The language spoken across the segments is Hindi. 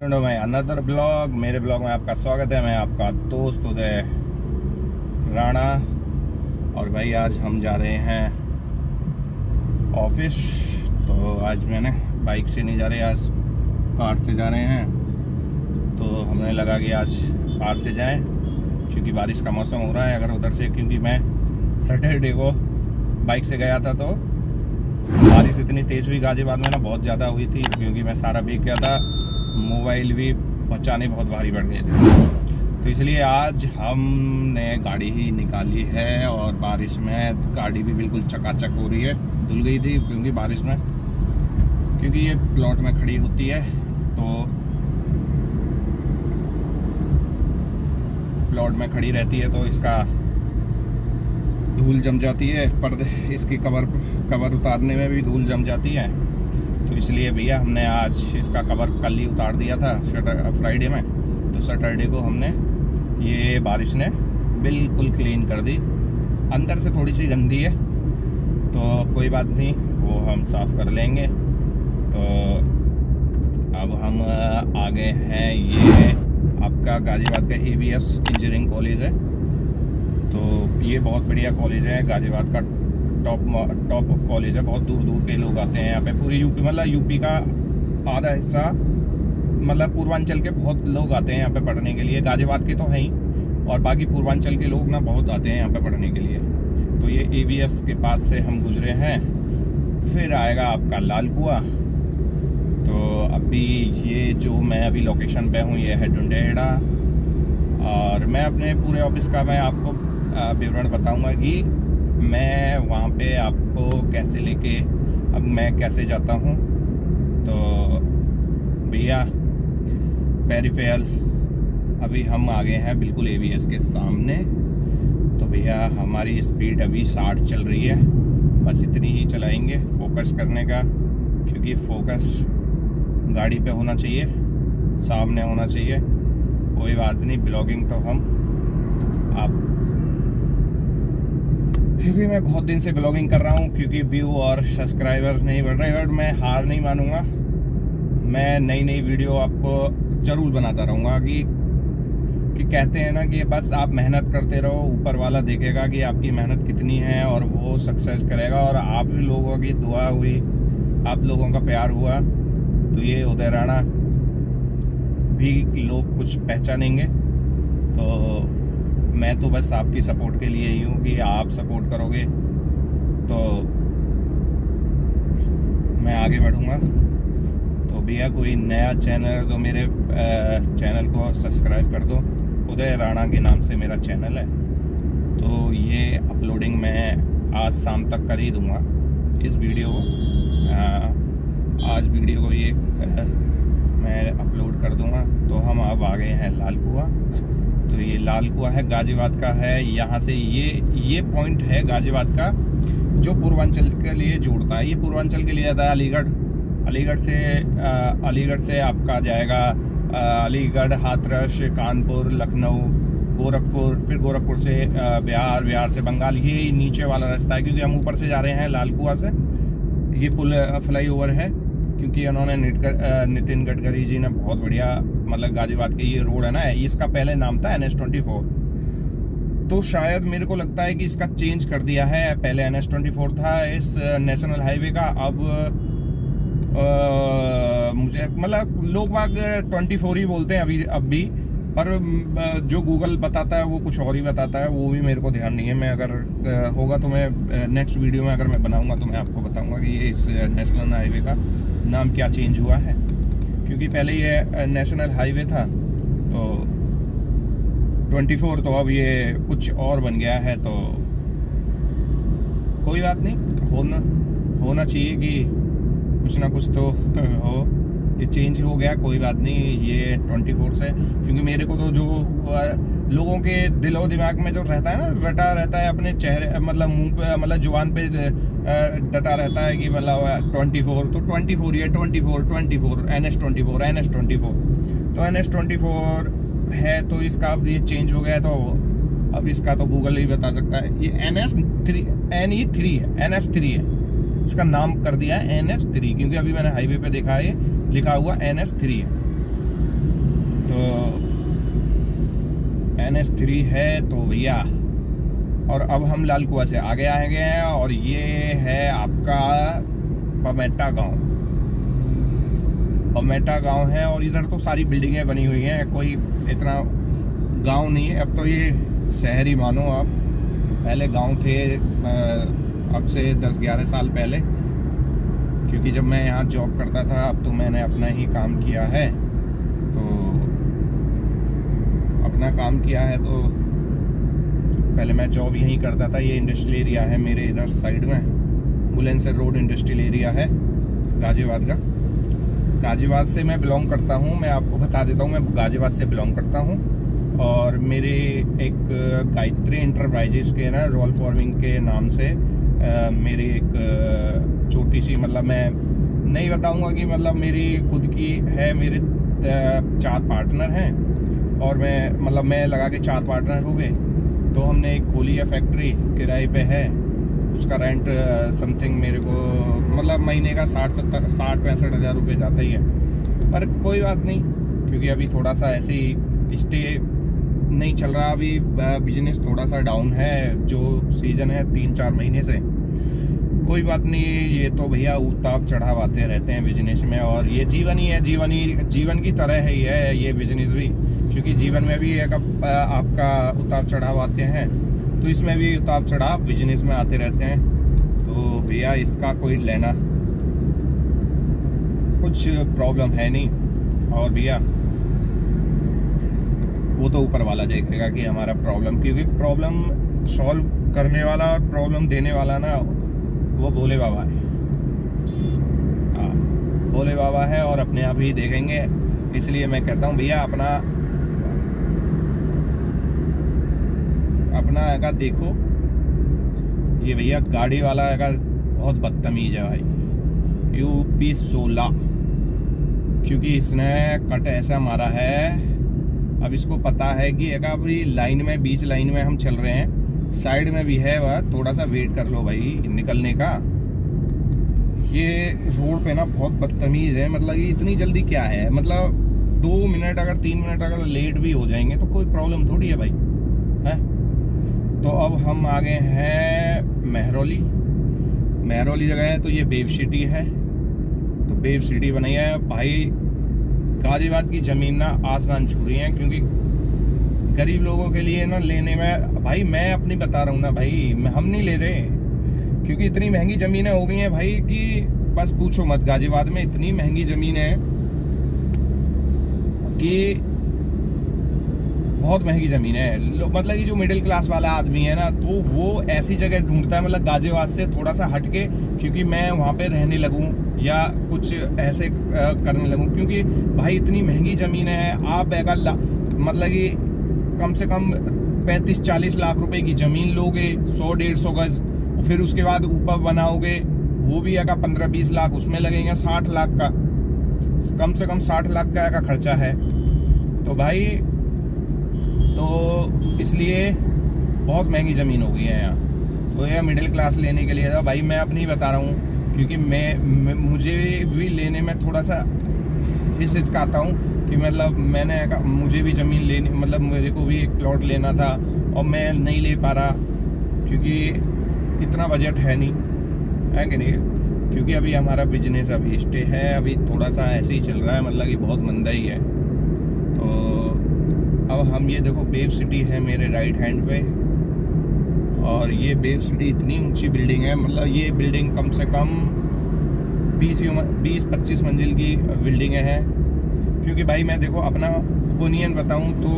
My another blog. मेरे ब्लॉग में आपका स्वागत है। मैं आपका दोस्त उदय राणा। और भाई आज हम जा रहे हैं ऑफिस। तो आज मैंने बाइक से नहीं जा रहे, आज कार से जा रहे हैं। तो हमें लगा कि आज कार से जाएं क्योंकि बारिश का मौसम हो रहा है। अगर उधर से, क्योंकि मैं सैटरडे को बाइक से गया था तो बारिश इतनी तेज़ हुई गाजियाबाद में ना, बहुत ज़्यादा हुई थी, क्योंकि मैं सारा भीग गया था। मोबाइल भी बचाने बहुत भारी पड़ गए थे। तो इसलिए आज हमने गाड़ी ही निकाली है और बारिश में गाड़ी भी बिल्कुल चकाचक हो रही है। धुल गई थी क्योंकि बारिश में, क्योंकि ये प्लॉट में खड़ी होती है तो प्लॉट में खड़ी रहती है तो इसका धूल जम जाती है। पर्दे इसकी कवर उतारने में भी धूल जम जाती है। तो इसलिए भैया हमने आज इसका कवर कल ही उतार दिया था फ्राइडे में। तो सैटरडे को हमने ये बारिश ने बिल्कुल क्लीन कर दी। अंदर से थोड़ी सी गंदी है तो कोई बात नहीं, वो हम साफ़ कर लेंगे। तो अब हम आ गए हैं, ये आपका गाजियाबाद का ABS इंजीनियरिंग कॉलेज है। तो ये बहुत बढ़िया कॉलेज है, गाजियाबाद का टॉप कॉलेज है। बहुत दूर दूर के लोग आते हैं यहाँ पे। पूरी यूपी, मतलब यूपी का आधा हिस्सा, मतलब पूर्वांचल के बहुत लोग आते हैं यहाँ पे पढ़ने के लिए। गाजियाबाद के तो हैं ही, और बाकी पूर्वांचल के लोग ना बहुत आते हैं यहाँ पे पढ़ने के लिए। तो ये ABS के पास से हम गुजरे हैं, फिर आएगा आपका लाल कुआं। तो अभी ये जो मैं अभी लोकेशन पे हूँ ये है डुंडेहड़ा। और मैं अपने पूरे ऑफिस का मैं आपको विवरण बताऊंगा कि मैं वहाँ पे आपको कैसे लेके, अब मैं कैसे जाता हूँ। तो भैया पेरिफेरल, अभी हम आ गए हैं बिल्कुल ABS के सामने। तो भैया हमारी स्पीड अभी 60 चल रही है, बस इतनी ही चलाएंगे। फोकस करने का, क्योंकि फोकस गाड़ी पे होना चाहिए, सामने होना चाहिए। कोई बात नहीं, ब्लॉगिंग तो हम आप, क्योंकि मैं बहुत दिन से ब्लॉगिंग कर रहा हूँ, क्योंकि व्यू और सब्सक्राइबर्स नहीं बढ़ रहे, बट मैं हार नहीं मानूंगा। मैं नई नई वीडियो आपको ज़रूर बनाता रहूँगा। कि कहते हैं ना कि बस आप मेहनत करते रहो, ऊपर वाला देखेगा कि आपकी मेहनत कितनी है और वो सक्सेस करेगा। और आप लोगों की दुआ हुई, आप लोगों का प्यार हुआ तो ये उदय राणा भी लोग कुछ पहचानेंगे। तो मैं तो बस आपकी सपोर्ट के लिए ही हूँ कि आप सपोर्ट करोगे तो मैं आगे बढ़ूँगा। तो भैया कोई नया चैनल तो मेरे चैनल को सब्सक्राइब कर दो। उदय राणा के नाम से मेरा चैनल है। तो ये अपलोडिंग मैं आज शाम तक कर ही दूँगा इस वीडियो को। आज वीडियो को ये मैं अपलोड कर दूँगा। तो हम अब आ गए हैं लाल कुआं। तो ये लाल कुआं है, गाजियाबाद का है। यहाँ से ये पॉइंट है गाजियाबाद का जो पूर्वांचल के लिए जोड़ता है। ये पूर्वांचल के लिए जाता है अलीगढ़ से आपका जाएगा अलीगढ़, हाथरस, कानपुर, लखनऊ, गोरखपुर, फिर गोरखपुर से बिहार से बंगाल। ये नीचे वाला रास्ता है, क्योंकि हम ऊपर से जा रहे हैं लाल कुआं से। ये पुल फ्लाईओवर है, क्योंकि उन्होंने नितिन गडकरी जी ने बहुत बढ़िया, मतलब गाजियाबाद के ये रोड है ना, इसका पहले नाम था NH24। तो शायद मेरे को लगता है कि इसका चेंज कर दिया है। पहले NH24 था इस नेशनल हाईवे का। अब मुझे, मतलब लोग बाग 24 ही बोलते हैं अब भी, पर जो गूगल बताता है वो कुछ और ही बताता है। वो भी मेरे को ध्यान नहीं है। मैं अगर होगा तो मैं नेक्स्ट वीडियो में अगर मैं बनाऊंगा तो मैं आपको बताऊंगा कि ये इस नेशनल हाईवे का नाम क्या चेंज हुआ है। क्योंकि पहले ये नेशनल हाईवे था तो 24, तो अब ये कुछ और बन गया है। तो कोई बात नहीं, होना चाहिए कि कुछ ना कुछ तो हो। ये चेंज हो गया, कोई बात नहीं। ये 24 से, क्योंकि मेरे को तो जो लोगों के दिलो दिमाग में जो रहता है ना, रटा रहता है अपने चेहरे, मतलब मुंह पे, मतलब जुबान पे डटा रहता है कि मतलब 24, तो 24 ये 24 NH24 तो NH24 है। तो इसका अब ये चेंज हो गया है, तो अब इसका तो गूगल ही बता सकता है। ये NE3 है, NH3 है। इसका नाम कर दिया है NH3, क्योंकि अभी मैंने हाईवे पे देखा है लिखा हुआ NH3 है। NH3 है तो भैया। और अब हम लाल कुआं से आगे आ गए हैं और ये है आपका पमेटा गांव। पमेटा गांव है और इधर तो सारी बिल्डिंगें बनी हुई हैं, कोई इतना गांव नहीं है। अब तो ये शहरी मानो आप, पहले गांव थे अब से 10-11 साल पहले, क्योंकि जब मैं यहाँ जॉब करता था, अब तो मैंने अपना ही काम किया है। तो अपना काम किया है तो पहले मैं जॉब यहीं करता था। ये इंडस्ट्रियल एरिया है मेरे इधर साइड में, बुलंदशहर रोड इंडस्ट्रियल एरिया है गाजियाबाद का। गाजियाबाद से मैं बिलोंग करता हूँ, मैं आपको बता देता हूँ, मैं गाजियाबाद से बिलोंग करता हूँ। और मेरे एक गायत्री इंटरप्राइजेस के ना रोल फार्मिंग के नाम से मेरी एक छोटी सी, मतलब मैं नहीं बताऊंगा कि मतलब मेरी खुद की है। मेरे 4 पार्टनर हैं और मैं लगा के 4 पार्टनर हो गए। तो हमने एक खोली है फैक्ट्री, किराए पे है। उसका रेंट समथिंग मेरे को मतलब महीने का 60-65 हज़ार रुपये जाता ही है। पर कोई बात नहीं, क्योंकि अभी थोड़ा सा ऐसे ही स्टे नहीं चल रहा, अभी बिजनेस थोड़ा सा डाउन है। जो सीजन है 3-4 महीने से, कोई बात नहीं। ये तो भैया उतार चढ़ाव आते रहते हैं बिजनेस में, और ये जीवन ही है, जीवन की तरह है ये बिजनेस भी। क्योंकि जीवन में भी एक आपका उतार चढ़ाव आते हैं, तो इसमें भी उतार चढ़ाव बिजनेस में आते रहते हैं। तो भैया इसका कोई लेना कुछ प्रॉब्लम है नहीं। और भैया वो तो ऊपर वाला देखेगा कि हमारा प्रॉब्लम, क्योंकि प्रॉब्लम सॉल्व करने वाला और प्रॉब्लम देने वाला ना वो भोले बाबा है। हाँ, भोले बाबा है और अपने आप ही देखेंगे। इसलिए मैं कहता हूँ भैया अपना का देखो। ये भैया गाड़ी वाला का बहुत बदतमीज है भाई, UP 16, क्योंकि इसने कट ऐसा मारा है। अब इसको पता है कि अभी लाइन में, बीच लाइन में हम चल रहे हैं, साइड में भी है वह, थोड़ा सा वेट कर लो भाई निकलने का। ये रोड पे ना बहुत बदतमीज है, मतलब ये इतनी जल्दी क्या है, मतलब 2 मिनट अगर 3 मिनट अगर लेट भी हो जाएंगे तो कोई प्रॉब्लम थोड़ी है भाई, है। तो अब हम आ गए हैं मेहरौली जगह है, तो ये बेब सिटी है। तो बेब सिटी बनाई है भाई। गाजियाबाद की जमीन ना आसमान छू रही है, क्योंकि गरीब लोगों के लिए ना लेने में, भाई मैं अपनी बता रहा हूँ ना भाई, हम नहीं ले रहे, क्योंकि इतनी महंगी जमीनें हो गई हैं भाई कि बस पूछो मत। गाजियाबाद में इतनी महंगी जमीन है कि बहुत महंगी ज़मीन है। मतलब कि जो मिडिल क्लास वाला आदमी है ना, तो वो ऐसी जगह ढूंढता है, मतलब गाजियाबाद से थोड़ा सा हटके, क्योंकि मैं वहाँ पे रहने लगूँ या कुछ ऐसे करने लगूँ। क्योंकि भाई इतनी महंगी ज़मीन है, आप अगर मतलब कि कम से कम 35-40 लाख रुपए की ज़मीन लोगे, 100-150 गज, फिर उसके बाद ऊपर बनाओगे, वो भी अगर 15-20 लाख उसमें लगेंगे, 60 लाख का, कम से कम 60 लाख का खर्चा है। तो भाई तो इसलिए बहुत महंगी ज़मीन हो गई है यहाँ। तो यह मिडिल क्लास लेने के लिए था भाई, मैं अपनी बता रहा हूँ, क्योंकि मुझे भी लेने में थोड़ा सा हिचकिचाता हूँ कि मतलब मुझे भी ज़मीन लेनी, मतलब मेरे को भी एक प्लॉट लेना था और मैं नहीं ले पा रहा, क्योंकि इतना बजट है नहीं, है कि नहीं। क्योंकि अभी हमारा बिजनेस अभी स्टे है, अभी थोड़ा सा ऐसे ही चल रहा है, मतलब कि बहुत मंदा ही है। तो अब हम ये देखो बेब सिटी है मेरे राइट हैंड पे, और ये बेब सिटी इतनी ऊंची बिल्डिंग है, मतलब ये बिल्डिंग कम से कम 20-25 मंजिल की बिल्डिंगें हैं। क्योंकि भाई मैं देखो अपना ओपिनियन बताऊं तो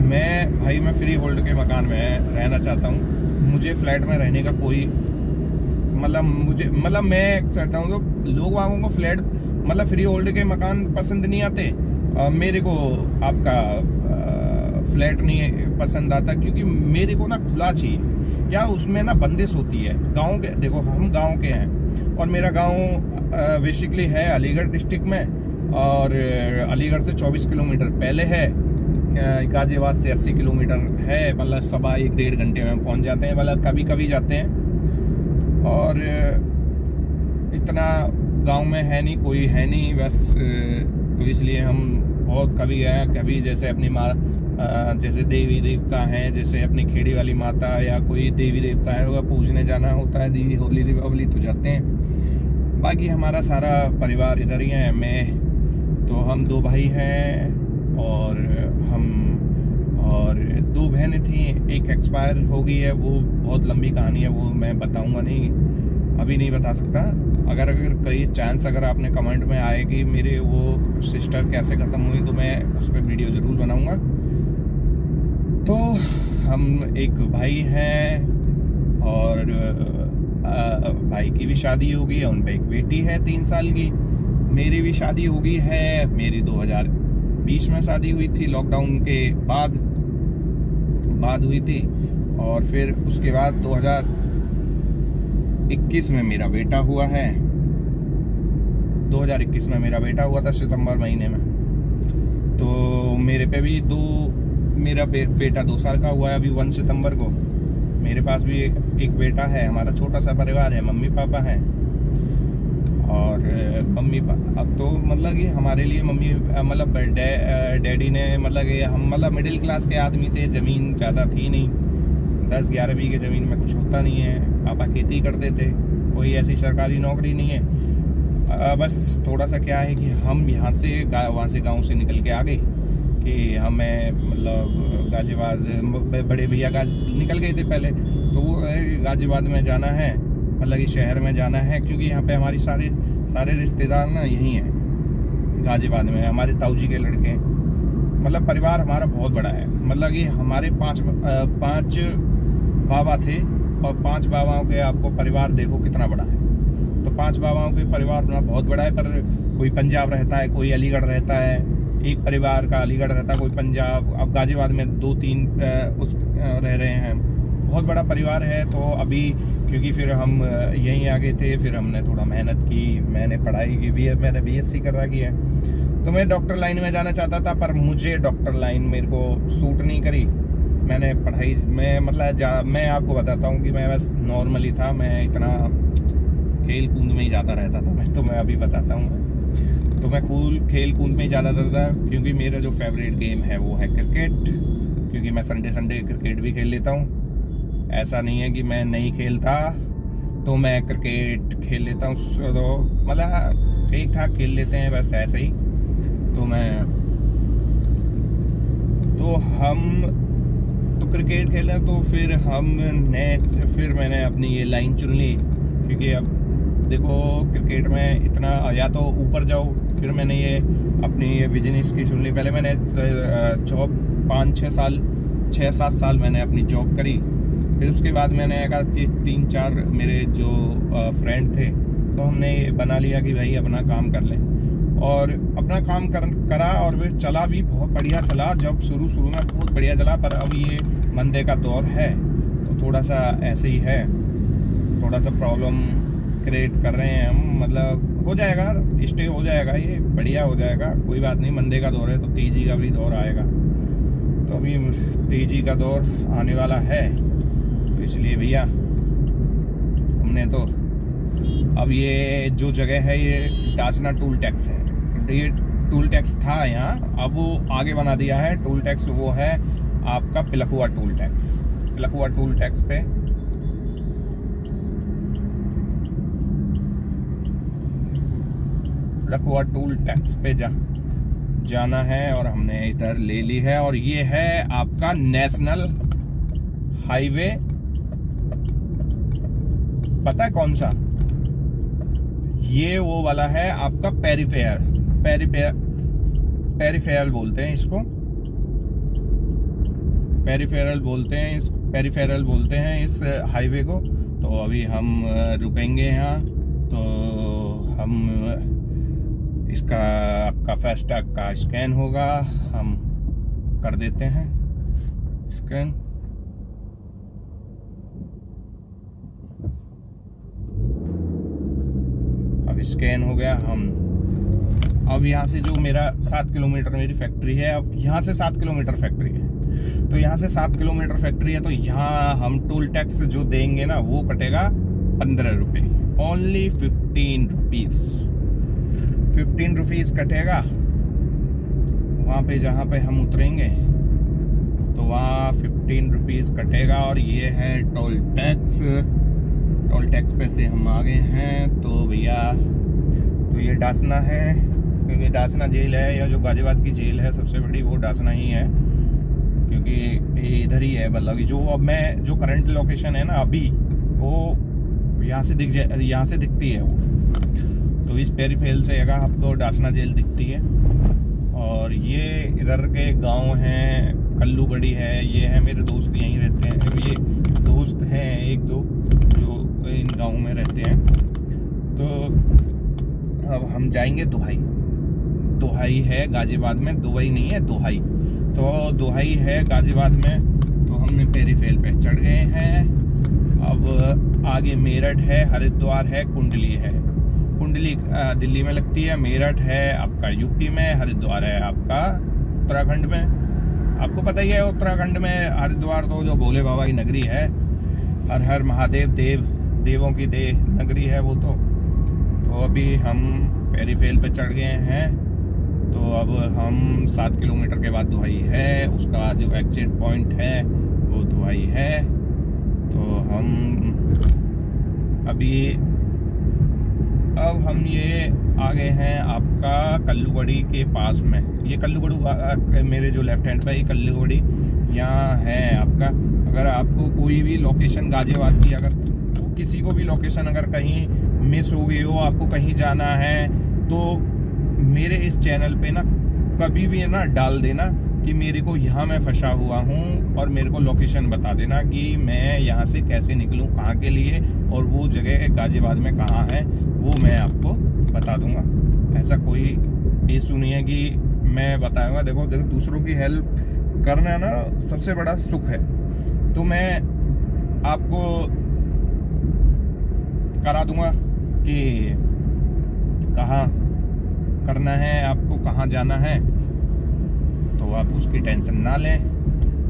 मैं फ्री होल्ड के मकान में रहना चाहता हूं। मुझे फ्लैट में रहने का कोई मैं चाहता हूं, तो लोग वालों को फ्लैट मतलब फ्री होल्ड के मकान पसंद नहीं आते, मेरे को आपका फ्लैट नहीं पसंद आता, क्योंकि मेरे को ना खुला चाहिए, या उसमें ना बंदिश होती है। गांव के देखो, हम गांव के हैं और मेरा गांव बेसिकली है अलीगढ़ डिस्ट्रिक्ट में, और अलीगढ़ से 24 किलोमीटर पहले है, गाजियाबाद से 80 किलोमीटर है, मतलब 1.25-1.5 घंटे में पहुंच जाते हैं, मतलब कभी कभी जाते हैं। और इतना गांव में है नहीं, कोई है नहीं बस, तो इसलिए हम बहुत कभी गए, कभी जैसे अपनी जैसे देवी देवता हैं, जैसे अपनी खेड़ी वाली माता या कोई देवी देवता है वह पूजने जाना होता है, होली दीपावली तो जाते हैं। बाकी हमारा सारा परिवार इधर ही है। हम 2 भाई हैं और 2 बहनें थी, एक एक्सपायर हो गई है। वो बहुत लंबी कहानी है, वो मैं बताऊंगा नहीं, अभी नहीं बता सकता। अगर कोई चांस अगर आपने कमेंट में आए कि मेरे वो सिस्टर कैसे ख़त्म हुई तो मैं उस पर वीडियो ज़रूर बनाऊंगा। तो हम एक भाई हैं और भाई की भी शादी हो गई है, उन पर एक बेटी है 3 साल की। मेरी भी शादी हो गई है, मेरी 2020 में शादी हुई थी, लॉकडाउन के बाद हुई थी। और फिर उसके बाद 2021 में मेरा बेटा हुआ है। 2021 में मेरा बेटा हुआ था सितंबर महीने में। तो मेरे पे भी मेरा बेटा 2 साल का हुआ है अभी 1 सितंबर को। मेरे पास भी एक बेटा है। हमारा छोटा सा परिवार है, मम्मी पापा हैं और अब तो मतलब कि हमारे लिए मम्मी मतलब डैडी ने मतलब कि हम मतलब मिडिल क्लास के आदमी थे, ज़मीन ज़्यादा थी नहीं, 10-11 बीघे ज़मीन में कुछ होता नहीं है। पापा खेती करते थे, कोई ऐसी सरकारी नौकरी नहीं है। बस थोड़ा सा क्या है कि हम यहाँ से वहाँ से गांव से निकल के आ गए कि हमें मतलब गाजियाबाद बड़े भैया निकल गए थे पहले, तो वो गाजियाबाद में जाना है, मतलब कि शहर में जाना है, क्योंकि यहाँ पे हमारी सारे रिश्तेदार ना यहीं हैं गाजियाबाद में, हमारे ताऊजी के लड़के। मतलब परिवार हमारा बहुत बड़ा है, मतलब कि हमारे 5 बाबा थे और 5 बाबाओं के आपको परिवार देखो कितना बड़ा है। तो 5 बाबाओं के परिवार अपना बहुत बड़ा है, पर कोई पंजाब रहता है, कोई अलीगढ़ रहता है, एक परिवार का अलीगढ़ रहता है, कोई पंजाब। अब गाजियाबाद में 2-3 रह रहे हैं, बहुत बड़ा परिवार है। तो अभी क्योंकि फिर हम यहीं आ गए थे, फिर हमने थोड़ा मेहनत की, मैंने पढ़ाई की भी है, मैंने BSc कर रखी है। तो मैं डॉक्टर लाइन में जाना चाहता था, पर मुझे डॉक्टर लाइन मेरे को सूट नहीं करी। मैंने पढ़ाई में मतलब मैं आपको बताता हूँ कि मैं बस नॉर्मली था, मैं इतना खेल कूद में ही ज़्यादा रहता था। मैं अभी बताता हूँ। तो मैं खेल कूद में ही ज़्यादा रहता था, क्योंकि मेरा जो फेवरेट गेम है वो है क्रिकेट, क्योंकि मैं संडे क्रिकेट भी खेल लेता हूँ। ऐसा नहीं है कि मैं नहीं खेलता, तो मैं क्रिकेट खेल लेता हूँ, तो मतलब ठीक ठाक खेल लेते हैं, बस ऐसे ही। तो क्रिकेट खेला, तो फिर फिर मैंने अपनी ये लाइन चुन ली, क्योंकि अब देखो क्रिकेट में इतना या तो ऊपर जाओ। फिर मैंने ये अपनी ये बिजनेस की चुन ली। पहले मैंने जॉब 6-7 साल मैंने अपनी जॉब करी। फिर उसके बाद मैंने कहा 3-4 मेरे जो फ्रेंड थे, तो हमने बना लिया कि भाई अपना काम कर लें, और अपना काम करा और फिर चला भी बहुत बढ़िया चला। जब शुरू में बहुत बढ़िया चला, पर अब ये मंदे का दौर है, तो थोड़ा सा ऐसे ही है, थोड़ा सा प्रॉब्लम क्रिएट कर रहे हैं हम। मतलब हो जाएगा, स्टे हो जाएगा, ये बढ़िया हो जाएगा, कोई बात नहीं। मंदे का दौर है तो तेजी का भी दौर आएगा। तो अभी तेजी का दौर आने वाला है, तो इसलिए भैया हमने तो अब ये जो जगह है ये डाचना टूल टैक्स है। ये टूल टैक्स था यहाँ, अब वो आगे बना दिया है टूल टैक्स। वो है आपका Pilkhuwa toll tax. Pilkhuwa toll tax पे पिलखुआ टूल टैक्स पे जाना है, और हमने इधर ले ली है। और ये है आपका नेशनल हाईवे, पता है कौन सा? ये वो वाला है आपका पेरिफेरल बोलते हैं इसको, पेरिफेरल बोलते हैं इस हाईवे को। तो अभी हम रुकेंगे यहाँ, तो हम इसका आपका फास्टैग का स्कैन होगा, हम कर देते हैं स्कैन। अब स्कैन हो गया। अब यहाँ से जो मेरा 7 किलोमीटर मेरी फैक्ट्री है, अब यहाँ से 7 किलोमीटर फैक्ट्री है, तो यहाँ से 7 किलोमीटर फैक्ट्री है, तो यहाँ हम टोल टैक्स जो देंगे ना वो कटेगा 15 रुपये, ओनली 15 रुपीज़ कटेगा। वहाँ पे जहाँ पे हम उतरेंगे तो वहाँ 15 रुपीज़ कटेगा। और ये है टोल टैक्स। टोल टैक्स पे से हम आ गए हैं। तो भैया तो ये डासना है, क्योंकि डासना जेल है, या जो गाजियाबाद की जेल है सबसे बड़ी वो डासना ही है, क्योंकि ये इधर ही है। मतलब जो अब मैं जो करंट लोकेशन है ना अभी, वो यहाँ से दिखती है वो। तो इस पेरीफेल से अगर आपको डासना जेल दिखती है। और ये इधर के गांव हैं, कल्लूगढ़ी है, ये है मेरे दोस्त यहीं रहते हैं। ये दोस्त हैं एक दो जो इन गाँव में रहते हैं। तो अब हम जाएंगे दुहाई। दुहाई है गाजियाबाद में, दुबई नहीं है, दुहाई। तो दुहाई है गाजियाबाद में। तो हमने पेरीफेल पे चढ़ गए हैं। अब आगे मेरठ है, हरिद्वार है, कुंडली है। कुंडली दिल्ली में लगती है, मेरठ है आपका यूपी में, हरिद्वार है आपका उत्तराखंड में। आपको पता ही है उत्तराखंड में हरिद्वार तो जो भोले बाबा की नगरी है, हर हर महादेव, देवों की नगरी है वो। तो अभी हम पेरीफेल पे चढ़ गए हैं। तो अब हम 7 किलोमीटर के बाद दुहाई है, उसका जो एग्जिट पॉइंट है वो दुहाई है। तो अब हम ये आ गए हैं आपका कल्लूगढ़ी के पास में। ये कल्लूगढ़ी मेरे जो लेफ्ट हैंड पे ये कल्लूगढ़ी यहाँ है आपका। अगर आपको कोई भी लोकेशन गाजियाबाद की, अगर किसी को भी लोकेशन अगर कहीं मिस हो गई हो, आपको कहीं जाना है, तो मेरे इस चैनल पे ना कभी भी ना डाल देना कि मेरे को यहाँ मैं फंसा हुआ हूँ, और मेरे को लोकेशन बता देना कि मैं यहाँ से कैसे निकलूँ, कहाँ के लिए, और वो जगह गाजियाबाद में कहाँ है वो मैं आपको बता दूंगा। ऐसा कोई इशू नहीं है कि मैं बताऊंगा। देखो दूसरों की हेल्प करना ना सबसे बड़ा सुख है। तो मैं आपको करा दूंगा कि कहाँ करना है, आपको कहाँ जाना है, तो आप उसकी टेंशन ना लें।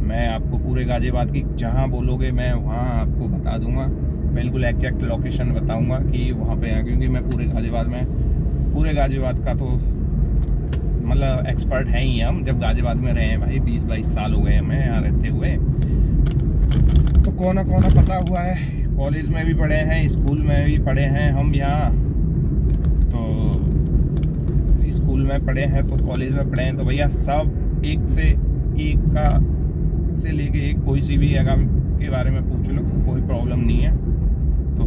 मैं आपको पूरे गाजियाबाद की जहाँ बोलोगे मैं वहाँ आपको बता दूंगा, बिल्कुल एग्जैक्ट लोकेशन बताऊंगा कि वहाँ पे है। क्योंकि मैं पूरे गाजियाबाद का तो मतलब एक्सपर्ट है ही हम। जब गाजियाबाद में रहे हैं भाई 20-22 साल हो गए हमें यहाँ रहते हुए। तो कोना पता हुआ है। कॉलेज में भी पढ़े हैं, स्कूल में भी पढ़े हैं हम यहाँ। तो स्कूल में पढ़े हैं तो कॉलेज में पढ़े हैं, तो भैया सब एक से लेके एक कोई सी भी जगह के बारे में पूछ लो, कोई प्रॉब्लम नहीं है। तो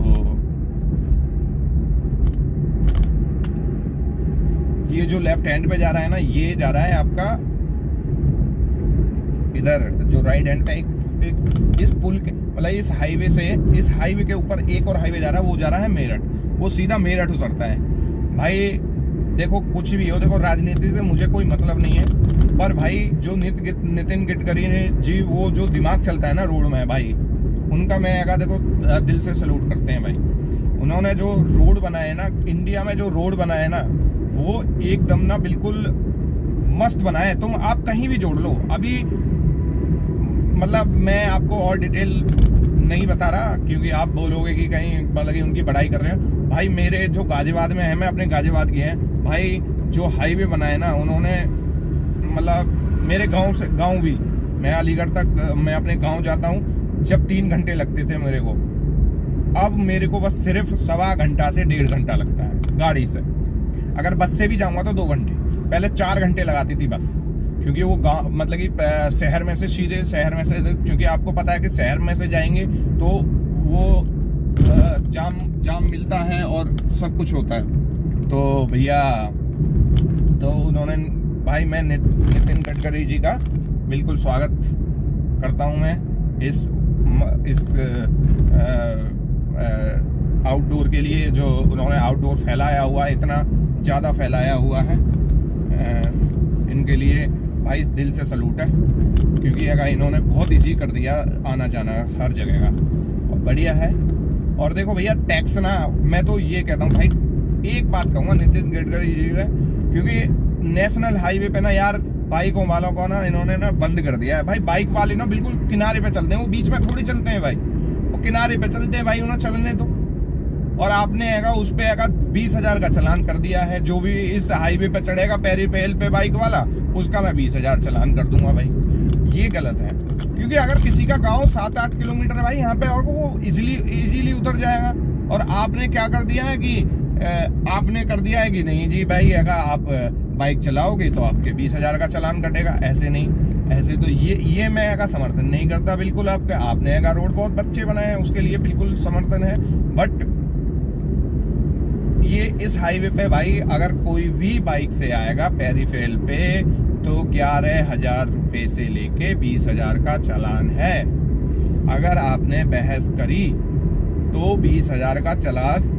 ये जो लेफ्ट हैंड पे जा रहा है ना, ये जा रहा है आपका इधर जो राइट हैंड का एक इस पुल के मतलब इस हाईवे के ऊपर एक और हाईवे जा रहा है, वो जा रहा है मेरठ। वो सीधा मेरठ उतरता है। भाई देखो कुछ भी हो, देखो राजनीति से मुझे कोई मतलब नहीं है, पर भाई जो नितिन गडकरी ने जी वो जो दिमाग चलता है ना रोड में भाई, उनका मैं अगर देखो दिल से सैल्यूट करते हैं भाई। उन्होंने जो रोड बनाए ना, इंडिया में जो रोड बनाए ना, वो एकदम ना बिल्कुल मस्त बनाए। तुम आप कहीं भी जोड़ लो। अभी मतलब मैं आपको और डिटेल नहीं बता रहा, क्योंकि आप बोलोगे कि कहीं मतलब कि उनकी बड़ाई कर रहे हैं। भाई मेरे जो गाजियाबाद में है, मैं अपने गाजियाबाद की है भाई, जो हाईवे बनाए ना उन्होंने, मतलब मेरे गांव भी, मैं अलीगढ़ तक मैं अपने गांव जाता हूं, जब 3 घंटे लगते थे मेरे को, अब मेरे को बस सिर्फ 1.25 घंटा से 1.5 घंटा लगता है गाड़ी से। अगर बस से भी जाऊंगा तो 2 घंटे, पहले 4 घंटे लगाती थी बस। क्योंकि वो गाँव मतलब कि शहर में से सीधे शहर में से, क्योंकि आपको पता है कि शहर में से जाएंगे तो वो जाम मिलता है और सब कुछ होता है। तो भैया तो उन्होंने भाई, मैं नितिन गडकरी जी का बिल्कुल स्वागत करता हूं मैं इस आउटडोर के लिए, जो उन्होंने आउटडोर फैलाया हुआ है, इतना ज़्यादा फैलाया हुआ है। इनके लिए भाई दिल से सलूट है, क्योंकि अगर इन्होंने बहुत ईजी कर दिया आना जाना हर जगह का, और बढ़िया है। और देखो भैया टैक्स ना, मैं तो ये कहता हूँ भाई, एक बात कहूँगा नितिन गडकरी जी से, क्योंकि नेशनल हाईवे पे ना यार बाइकों वालों को ना इन्होंने ना बंद कर दिया है भाई। बाइक वाले ना बिल्कुल किनारे पे चलते हैं, वो बीच में थोड़ी चलते हैं भाई, वो किनारे पे चलते हैं भाई, उन्हें चलने दो। और आपने अगर उस पर अगर 20,000 का चालान कर दिया है। जो भी इस हाईवे पे चढ़ेगा पेरीफेल पे बाइक वाला, उसका मैं 20,000 चालान कर दूंगा भाई। ये गलत है, क्योंकि अगर किसी का गांव 7-8 किलोमीटर है भाई यहाँ पे, और वो इजीली उतर जाएगा। और आपने क्या कर दिया है कि आपने कर दिया है कि नहीं जी भाई, अगर आप बाइक चलाओगे तो आपके 20,000 का चालान कटेगा। ऐसे नहीं, ऐसे तो ये मैं अगर समर्थन नहीं करता बिल्कुल आपका। आपने अगर रोड बहुत बच्चे बनाए हैं उसके लिए बिल्कुल समर्थन है, बट ये इस हाईवे पे भाई अगर कोई भी बाइक से आएगा पेरीफेल पे तो 11,000 रुपए से लेके 20,000 का चालान है। अगर आपने बहस करी तो 20,000 का चालान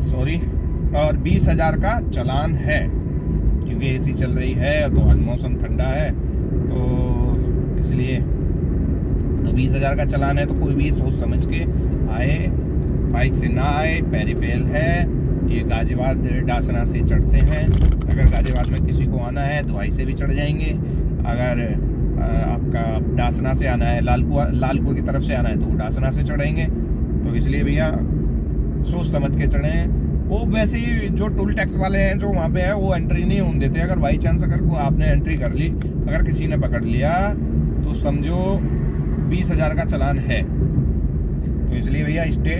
सॉरी और 20,000 का चालान है, क्योंकि एसी चल रही है तो आज मौसम ठंडा है तो इसलिए। तो 20,000 का चालान है, तो कोई भी सोच समझ के आए, बाइक से ना आए। पेरीफेल है ये, गाजियाबाद डासना से चढ़ते हैं। अगर गाजियाबाद में किसी को आना है दुहाई से भी चढ़ जाएंगे। अगर आपका डासना से आना है, लालकुआ की तरफ से आना है तो वो डासना से चढ़ेंगे। तो इसलिए भैया सोच समझ के चढ़ें। वो वैसे ही जो टोल टैक्स वाले हैं जो वहाँ पे है वो एंट्री नहीं होने देते। अगर बाई चांस अगर आपने एंट्री कर ली, अगर किसी ने पकड़ लिया तो समझो 20,000 का चालान है। तो इसलिए भैया स्टे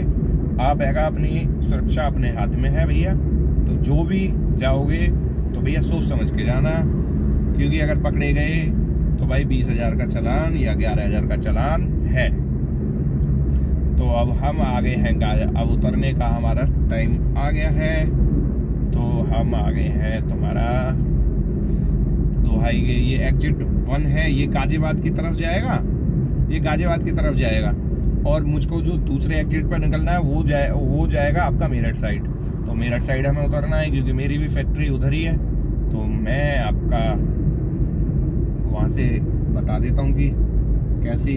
आप हैगा, अपनी सुरक्षा अपने हाथ में है भैया। तो जो भी जाओगे तो भैया सोच समझ के जाना, क्योंकि अगर पकड़े गए तो भाई 20,000 का चालान या 11,000 का चालान है। तो अब हम आगे हैं, अब उतरने का हमारा टाइम आ गया है। तो हम आगे हैं तुम्हारा दुहाई गए, ये एग्जिट 1 है, ये गाजियाबाद की तरफ जाएगा, ये गाजियाबाद की तरफ जाएगा। और मुझको जो दूसरे एग्जिट पर निकलना है वो जाएगा आपका मेरठ साइड। तो मेरठ साइड हमें उतरना है, क्योंकि मेरी भी फैक्ट्री उधर ही है। तो मैं आपका वहाँ से बता देता हूँ कि कैसी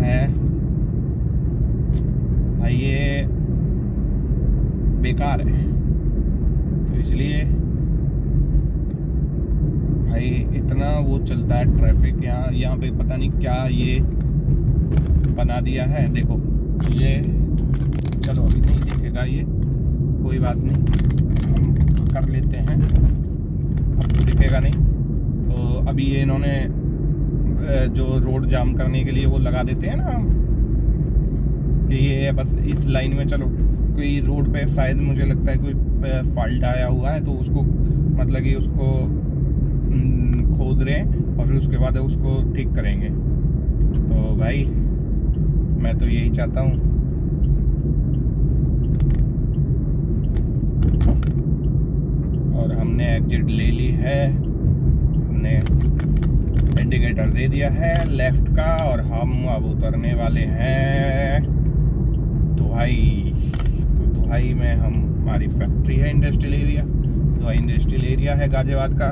है भाई, ये बेकार है। तो इसलिए भाई इतना वो चलता है ट्रैफिक यहाँ पे, पता नहीं क्या ये बना दिया है। देखो ये, चलो अभी नहीं दिखेगा ये, कोई बात नहीं, हम कर लेते हैं, अब तो दिखेगा नहीं। तो अभी ये इन्होंने जो रोड जाम करने के लिए वो लगा देते हैं ना, ये बस इस लाइन में चलो। कोई रोड पे शायद मुझे लगता है कोई फॉल्ट आया हुआ है, तो उसको मतलब कि उसको खोद रहे हैं और फिर उसके बाद उसको ठीक करेंगे। तो भाई मैं तो यही चाहता हूँ। और हमने एग्जिट ले ली है, हमने इंडिकेटर दे दिया है लेफ्ट का, और हम अब उतरने वाले हैं दुहाई। तो दुहाई में हमारी फैक्ट्री है, इंडस्ट्रियल एरिया, दुहाई इंडस्ट्रियल एरिया है गाजियाबाद का।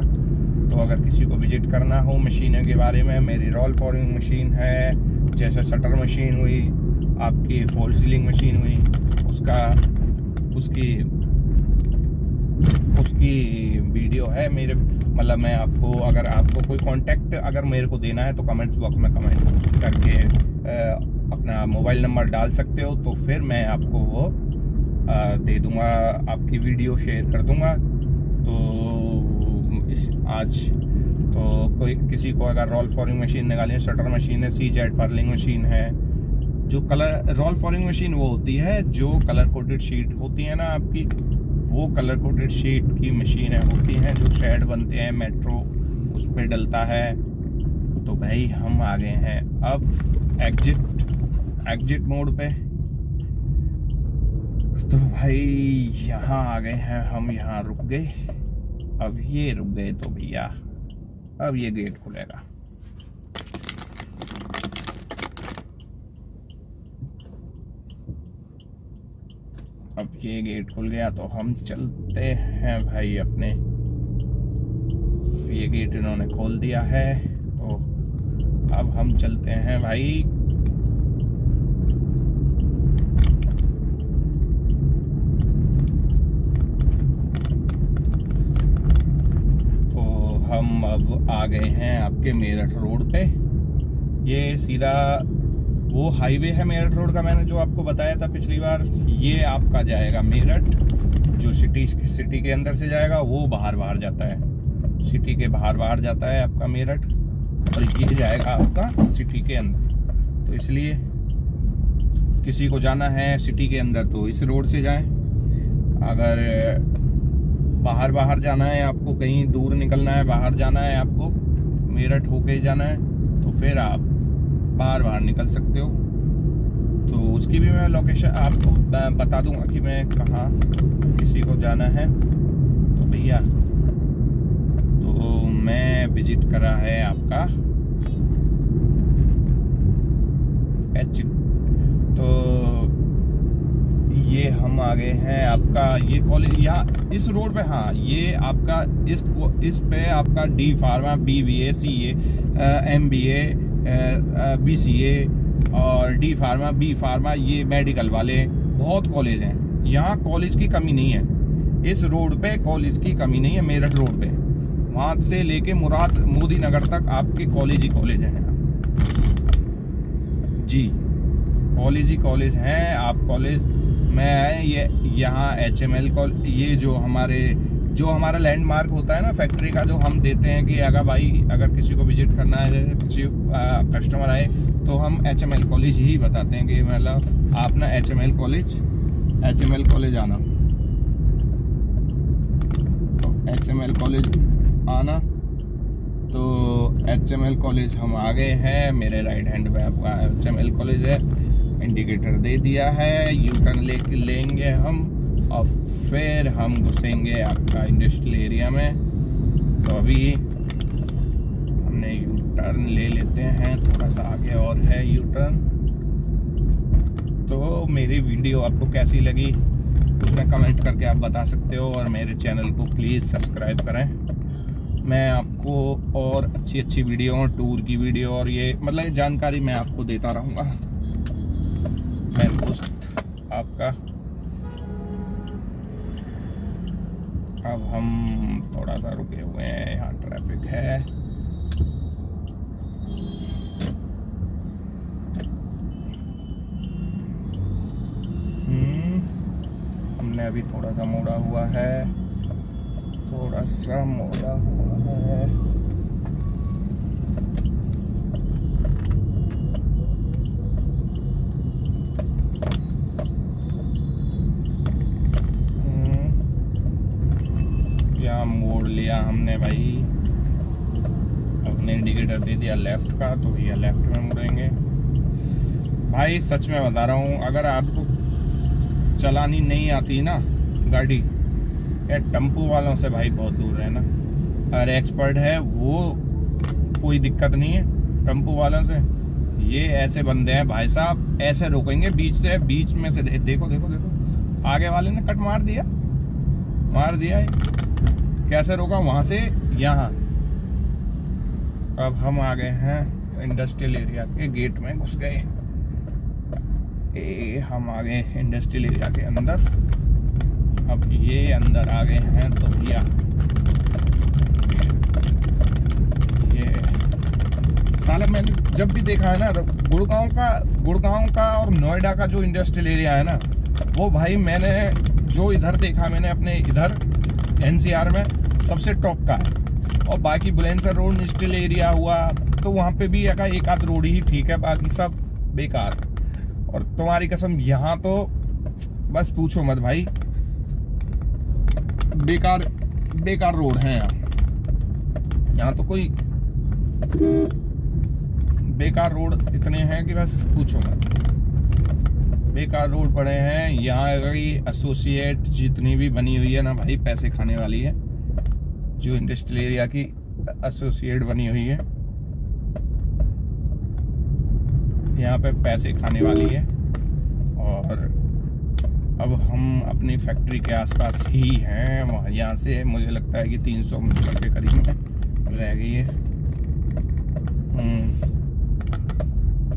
तो अगर किसी को विजिट करना हो मशीनों के बारे में, मेरी रोल फॉर्मिंग मशीन है, जैसे शटर मशीन हुई, आपकी फॉल सीलिंग मशीन हुई, उसकी वीडियो है मेरे, मतलब मैं आपको, अगर आपको कोई कांटेक्ट अगर मेरे को देना है तो कमेंट्स बॉक्स में कमेंट करके अपना मोबाइल नंबर डाल सकते हो, तो फिर मैं आपको वो दे दूंगा, आपकी वीडियो शेयर कर दूंगा। तो आज तो कोई किसी को अगर रोल फॉर्मिंग मशीन निकालनी है, शटर मशीन है, CZ पर्लिंग मशीन है, जो कलर रोल फॉर्मिंग मशीन वो होती है जो कलर कोटेड शीट होती है ना आपकी, वो कलर कोटेड शीट की मशीनें होती हैं जो शेड बनते हैं, मेट्रो उस पर डलता है। तो भाई हम आ गए हैं अब एग्जिट मोड पे। तो भाई यहाँ आ गए हैं हम, यहाँ रुक गए, अब ये रुक गए तो भैया अब ये गेट खुलेगा। अब ये गेट खुल गया तो हम चलते हैं भाई अपने, ये गेट इन्होंने खोल दिया है तो अब हम चलते हैं भाई हम अब आ गए हैं आपके मेरठ रोड पे। ये सीधा वो हाईवे है मेरठ रोड का, मैंने जो आपको बताया था पिछली बार, ये आपका जाएगा मेरठ, जो सिटी के अंदर से जाएगा वो बाहर जाता है, सिटी के बाहर जाता है आपका मेरठ, और ये जाएगा आपका सिटी के अंदर। तो इसलिए किसी को जाना है सिटी के अंदर तो इस रोड से जाएं, अगर बाहर जाना है आपको, कहीं दूर निकलना है, बाहर जाना है आपको, मेरठ होके जाना है, तो फिर आप बाहर निकल सकते हो। तो उसकी भी मैं लोकेशन आपको बता दूंगा कि मैं कहाँ किसी को जाना है। तो भैया, तो मैं विजिट करा है आपका तो ये हम आ गए हैं आपका ये कॉलेज, यहाँ इस रोड पे। हाँ, ये आपका इस पे आपका D pharma, BBA, CA, MBA, BCA और डी फार्मा, B फार्मा, ये मेडिकल वाले बहुत कॉलेज हैं। यहाँ कॉलेज की कमी नहीं है, इस रोड पे कॉलेज की कमी नहीं है। मेरठ रोड पे वहाँ से लेके मोदी नगर तक आपके कॉलेज ही कॉलेज हैं जी, कॉलेज ही कॉलेज हैं। आप कॉलेज में ये यहाँ HML ये जो हमारा लैंडमार्क होता है ना फैक्ट्री का, जो हम देते हैं कि अगर किसी को विजिट करना है, जैसे किसी कस्टमर आए तो हम HML कॉलेज ही बताते हैं कि मतलब आप ना HML कॉलेज आना, तो HML कॉलेज आना। तो HML कॉलेज हम आ गए हैं, मेरे राइट हैंड पे आपका HML कॉलेज है, इंडिकेटर दे दिया है, यू टर्न लेंगे हम और फिर हम घुसेंगे आपका इंडस्ट्रियल एरिया में। तो अभी हमने यू टर्न ले लेते हैं, थोड़ा सा आगे और है यू टर्न। तो मेरी वीडियो आपको कैसी लगी उसमें कमेंट करके आप बता सकते हो, और मेरे चैनल को प्लीज़ सब्सक्राइब करें। मैं आपको और अच्छी वीडियो, टूर की वीडियो और ये मतलब जानकारी मैं आपको देता रहूँगा। मैं दोस्त आपका। अब हम थोड़ा सा रुके हुए हैं, यहाँ ट्रैफिक है। हमने अभी थोड़ा सा मोड़ा हुआ है, यहाँ मोड़ लिया हमने भाई, अपने इंडिकेटर दे दिया लेफ्ट का, तो भैया लेफ्ट में मुड़ेंगे। भाई सच में बता रहा हूँ, अगर आपको चलानी नहीं आती ना गाड़ी, या टेम्पो वालों से भाई बहुत दूर रहना। अगर एक्सपर्ट है वो कोई दिक्कत नहीं है, टेम्पो वालों से ये ऐसे बंदे हैं भाई साहब, ऐसे रोकेंगे बीच में से। देखो आगे वाले ने कट मार दिया कैसे रोका, वहां से यहाँ। अब हम आ गए हैं इंडस्ट्रियल एरिया के गेट में, घुस गए। हम आ गए इंडस्ट्रियल एरिया के अंदर। अब ये अंदर आ गए हैं तो भैया ये साला मैंने जब भी देखा है ना, तो गुड़गांव का और नोएडा का जो इंडस्ट्रियल एरिया है ना, वो भाई मैंने जो इधर देखा, मैंने अपने इधर NCR में सबसे टॉप का है। और बाकी बुलंदशहर रोड इंडस्ट्रियल एरिया हुआ तो वहाँ पे भी एक आध रोड ही ठीक है, बाकी सब बेकार। और तुम्हारी कसम यहाँ तो बस पूछो मत भाई, बेकार रोड है यहाँ तो कोई बेकार रोड इतने हैं कि बस पूछो मत, बेकार रोड पड़े हैं यहाँ। एसोसिएट जितनी भी बनी हुई है ना भाई, पैसे खाने वाली है। जो इंडस्ट्रियल एरिया की एसोसिएट बनी हुई है, यहाँ पे पैसे खाने वाली है। और अब हम अपनी फैक्ट्री के आसपास ही हैं, वहाँ यहाँ से मुझे लगता है कि 300 मीटर के करीब में रह गई है।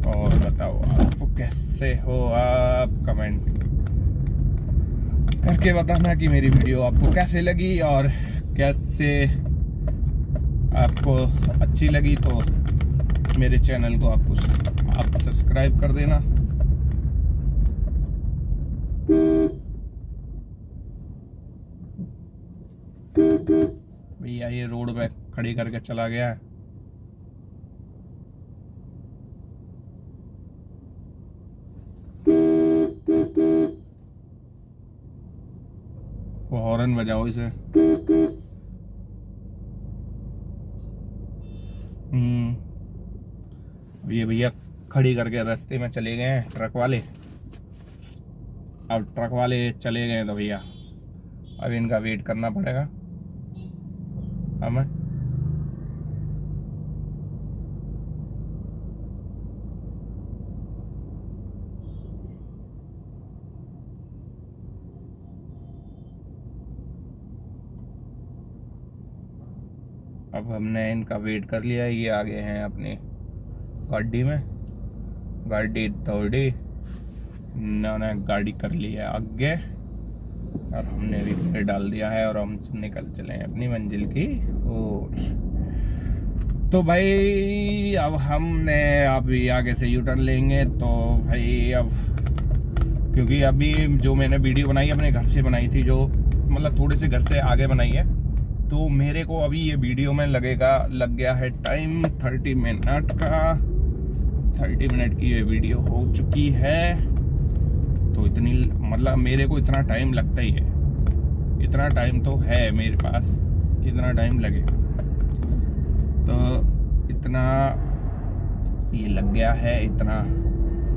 और बताओ आपको कैसे हो, आप कमेंट करके बताना कि मेरी वीडियो आपको कैसे लगी, और कैसे आपको अच्छी लगी तो मेरे चैनल को आप सब्सक्राइब कर देना। भैया ये रोड पे खड़ी करके चला गया है। वो हॉर्न बजाओ इसे। ये भैया खड़ी करके रास्ते में चले गए हैं ट्रक वाले। अब ट्रक वाले चले गए तो भैया अब इनका वेट करना पड़ेगा हमें। अब हमने इनका वेट कर लिया। ये आ गए हैं अपनी गाड़ी में। गाड़ी दौड़ी, इन्होंने गाड़ी कर ली है आगे और हमने भी फिर डाल दिया है और हम निकल चले हैं अपनी मंजिल की ओर। तो भाई अब हमने अभी आगे से यू टर्न लेंगे। तो भाई अब क्योंकि अभी जो मैंने वीडियो बनाई अपने घर से बनाई थी, जो मतलब थोड़े से घर से आगे बनाई है, तो मेरे को अभी ये वीडियो में लग गया है टाइम 30 मिनट का। 30 मिनट की ये वीडियो हो चुकी है। तो इतनी मतलब मेरे को इतना टाइम लगता ही है, इतना टाइम तो है मेरे पास, इतना टाइम लगे तो इतना ये लग गया है। इतना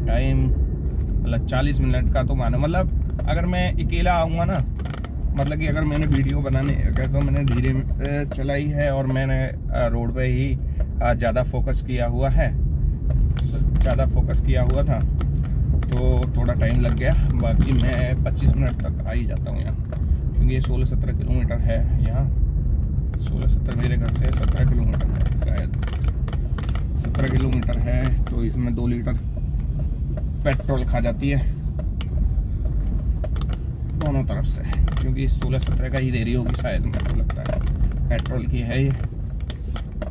टाइम मतलब 40 मिनट का तो मानो। मतलब अगर मैं अकेला आऊँगा ना, मतलब कि अगर मैंने वीडियो बनाने तो मैंने धीरे चलाई है और मैंने रोड पे ही ज़्यादा फोकस किया हुआ था, तो थोड़ा टाइम लग गया। बाकी मैं 25 मिनट तक आ ही जाता हूँ यहाँ, क्योंकि ये 16-17 किलोमीटर है यहाँ। 16-17 मेरे घर से 17 किलोमीटर है शायद, 17 किलोमीटर है। तो इसमें 2 लीटर पेट्रोल खा जाती है दोनों तरफ से, क्योंकि 16-17 का ही दे रही होगी शायद, मेरे को लगता है पेट्रोल की है ये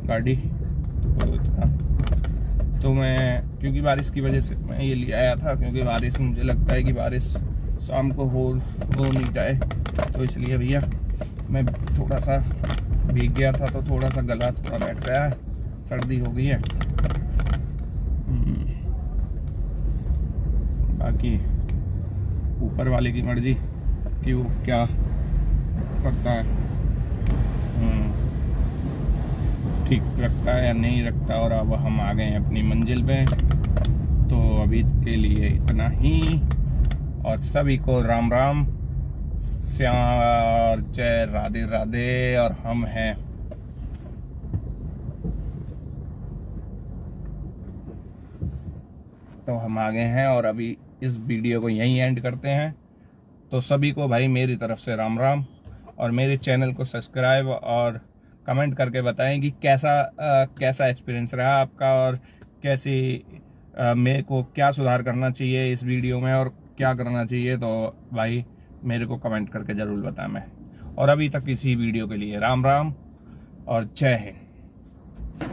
गाड़ी। तो मैं क्योंकि बारिश की वजह से मैं ये ले आया था, क्योंकि बारिश मुझे लगता है कि बारिश शाम को हो नहीं जाए, तो इसलिए भैया मैं थोड़ा सा भीग गया था, तो थोड़ा सा गला थोड़ा बैठ गया है, सर्दी हो गई है। बाकी ऊपर वाले की मर्जी कि वो क्या करता है, ठीक रखता है या नहीं रखता। और अब हम आ गए हैं अपनी मंजिल पे। तो अभी के लिए इतना ही, और सभी को राम राम, श्याम जय, राधे राधे। और हम हैं तो हम आ गए हैं और अभी इस वीडियो को यहीं एंड करते हैं। तो सभी को भाई मेरी तरफ से राम राम, और मेरे चैनल को सब्सक्राइब और कमेंट करके बताएं कि कैसा एक्सपीरियंस रहा आपका, और कैसी मेरे को क्या सुधार करना चाहिए इस वीडियो में और क्या करना चाहिए। तो भाई मेरे को कमेंट करके ज़रूर बताएं। मैं और अभी तक इसी वीडियो के लिए राम राम और जय हिंद।